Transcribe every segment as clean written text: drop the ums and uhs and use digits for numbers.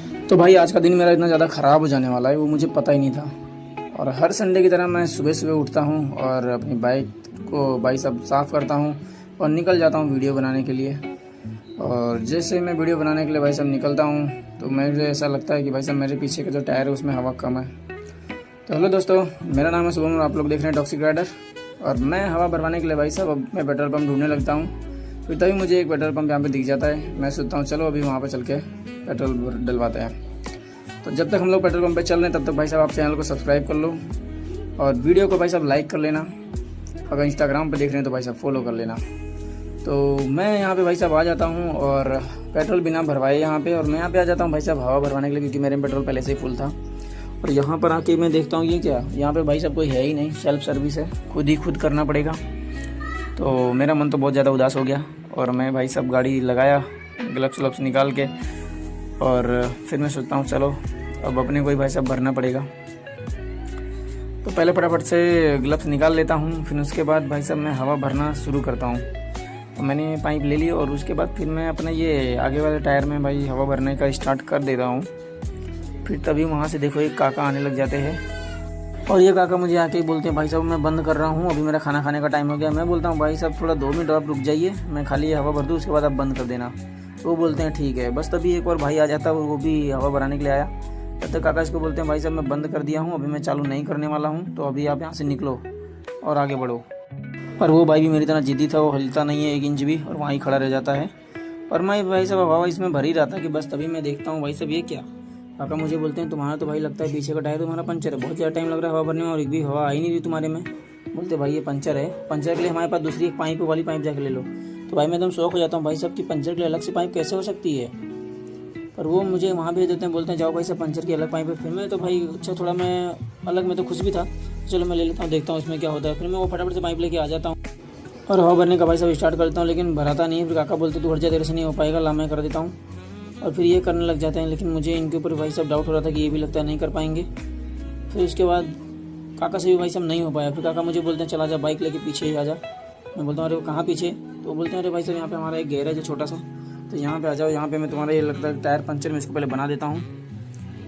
तो भाई आज का दिन मेरा इतना ज़्यादा ख़राब हो जाने वाला है वो मुझे पता ही नहीं था। और हर संडे की तरह मैं सुबह सुबह उठता हूँ और अपनी बाइक को भाई सब साफ़ करता हूँ और निकल जाता हूँ वीडियो बनाने के लिए। और जैसे मैं वीडियो बनाने के लिए भाई साहब निकलता हूँ तो मुझे ऐसा लगता है कि भाई साहब मेरे पीछे का जो टायर है उसमें हवा कम है। तो हेलो दोस्तों, मेरा नाम है शुभम और आप लोग देख रहे हैं टॉक्सिक राइडर। और मैं हवा भरवाने के लिए भाई साहब अब मैं पेट्रोल पंप ढूंढने लगता हूँ। फिर तभी मुझे एक पेट्रोल पंप यहाँ पे दिख जाता है। मैं सोचता हूँ चलो अभी वहाँ पर चल के पेट्रोल डलवाते हैं। तो जब तक हम लोग पेट्रोल पंप पे चल रहे हैं तब तक भाई साहब आप चैनल को सब्सक्राइब कर लो और वीडियो को भाई साहब लाइक कर लेना। अगर इंस्टाग्राम पे देख रहे हैं तो भाई साहब फॉलो कर लेना। तो मैं यहाँ पे भाई साहब आ जाता हूँ और पेट्रोल बिना भरवाए यहाँ पे, और मैं यहाँ पे आ जाता हूँ भाई साहब हवा भरवाने के लिए, क्योंकि मेरे में पेट्रोल पहले से ही फुल था। और यहाँ पर आके मैं देखता हूँ ये क्या, यहाँ पे भाई साहब कोई है ही नहीं, सेल्फ सर्विस है, खुद करना पड़ेगा। तो मेरा मन तो बहुत ज़्यादा उदास हो गया और मैं भाई साहब गाड़ी लगाया ग्लव्स निकाल के, और फिर मैं सोचता हूँ चलो अब अपने को ही भाई साहब भरना पड़ेगा। तो पहले फटाफट से ग्लव्स निकाल लेता हूँ, फिर उसके बाद भाई साहब मैं हवा भरना शुरू करता हूँ। तो मैंने पाइप ले ली और उसके बाद फिर मैं अपना ये आगे वाले टायर में भाई हवा भरने का स्टार्ट कर देता हूँ। फिर तभी वहाँ से देखो एक काका आने लग जाते हैं और ये काका मुझे आके ही बोलते हैं भाई साहब मैं बंद कर रहा हूँ, अभी मेरा खाना खाने का टाइम हो गया। मैं बोलता हूँ भाई साहब थोड़ा 2 मिनट आप रुक जाइए, मैं खाली ये हवा भर दूँ उसके बाद आप बंद कर देना। तो वो बोलते हैं ठीक है। बस तभी एक और भाई आ जाता है, वो भी हवा भराने के लिए आया। तब तक काका इसको बोलते हैं भाई साहब मैं बंद कर दिया हूँ, अभी मैं चालू नहीं करने वाला हूँ, तो अभी आप यहाँ से निकलो और आगे बढ़ो। पर वो भाई भी मेरी तरह जिद्दी था, वो हिलता नहीं है 1 इंच भी और वहीं खड़ा रह जाता है। और मैं भाई साहब हवा इसमें भर ही रहा था कि बस तभी मैं देखता हूँ भाई साहब ये क्या। काका मुझे बोलते हैं तुम्हारा तो भाई लगता है पीछे का टायर तुम्हारा पंचर है, बहुत ज़्यादा टाइम लग रहा है हवा भरने में और एक भी हवा आई नहीं रही तुम्हारे में। बोलते भाई ये पंचर है, पंचर के लिए हमारे पास दूसरी एक पाइप वाली पाइप जाके ले लो। तो भाई मैं एकदम शौक हो जाता हूँ भाई साहब कि पंचर के लिए अलग से पाइप कैसे हो सकती है। पर वो मुझे वहाँ भेज देते हैं, बोलते हैं जाओ भाई साहब पंचर की अलग पाइप है। फिर मैं तो भाई अच्छा थोड़ा मैं अलग में तो खुश भी था, चलो मैं ले लेता हूँ देखता हूँ इसमें क्या होता है। फिर मैं वो फटाफट से पाइप लेके आ जाता हूँ और हवा भरने का भाई साहब स्टार्ट करता हूँ, लेकिन भराता नहीं है। फिर काका बोलते तू हट जा, तेरे से नहीं हो पाएगा, ला मैं कर देता हूँ। और फिर ये करने लग जाते हैं, लेकिन मुझे इनके ऊपर भाई साहब डाउट हो रहा था कि ये भी लगता है नहीं कर पाएंगे। फिर उसके बाद काका से भी भाई साहब नहीं हो पाया। फिर काका मुझे बोलते हैं चला जा बाइक लेके पीछे ही आ जा। मैं बोलता हूँ अरे वो कहाँ पीछे, तो बोलते हैं अरे भाई साहब यहाँ पे हमारा एक गैरेज है छोटा सा, तो यहाँ पे आ जाओ, यहाँ पे मैं तुम्हारा ये लगता है टायर पंचर में इसको पहले बना देता हूँ।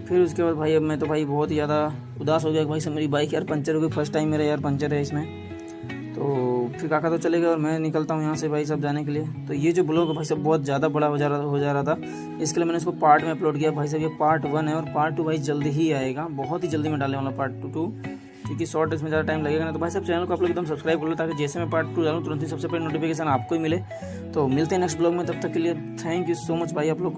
फिर उसके बाद भाई अब मैं तो भाई बहुत ही ज़्यादा उदास हो गया कि भाई साहब मेरी बाइक यार पंचर हो गई, फर्स्ट टाइम मेरा यार पंचर है इसमें। तो फिर काका तो चले गए और मैं निकलता हूँ यहाँ से भाई साहब जाने के लिए। तो ये जो ब्लॉग भाई साहब बहुत ज़्यादा बड़ा हो जा रहा था, इसके लिए मैंने इसको पार्ट में अपलोड किया। भाई साहब ये पार्ट 1 है और पार्ट 2 भाई जल्दी ही आएगा, बहुत ही जल्दी मैं डालने वाला पार्ट 2, क्योंकि शॉर्ट इसमें ज़्यादा टाइम लगेगा ना। तो भाई साहब चैनल को आप लोग एकदम सब्सक्राइब कर लो ताकि जैसे मैं पार्ट 2 डालूँ तुरंत ही सबसे पहले नोटिफिकेशन आपको ही मिले। तो मिलते हैं नेक्स्ट ब्लॉग में, तब तक के लिए थैंक यू सो मच भाई आप लोग।